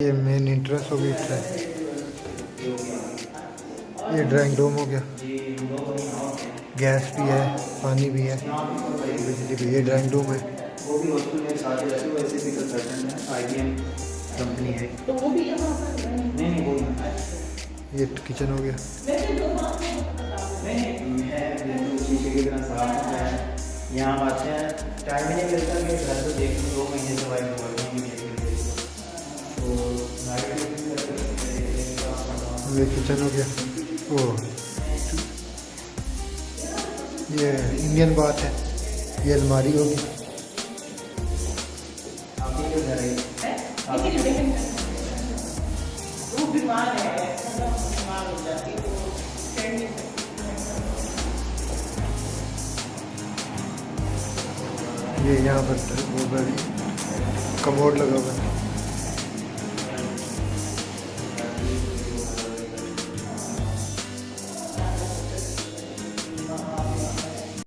ये main interest हो गई है। ये ड्राइंग रूम हो गया, गैस भी है, पानी भी है, बिजली भी। ये ड्राइंग रूम है। वो भी हॉस्टल में साथ रहते हो, ऐसे भी कंसल्टेंट है, IBM कंपनी है। तो वो भी यहाँ पर नहीं वो नहीं। ये किचन हो गया। नहीं है बिल्कुल शीशे की तरह साफ है। यहाँ आते हैं, टाइम ही नहीं मिलता कि घर तो देख लो, 2 महीने से वाइफ वर्किंग नहीं है तो नाइट ये किचन हो गया। ओ ये इंडियन बात है। ये अलमारी होगी। आप ही के घर है। वो बीमार है, बीमार हो जाती है वो ट्रेंडिंग। ये यहाँ पर वो कमोड लगा हुआ है।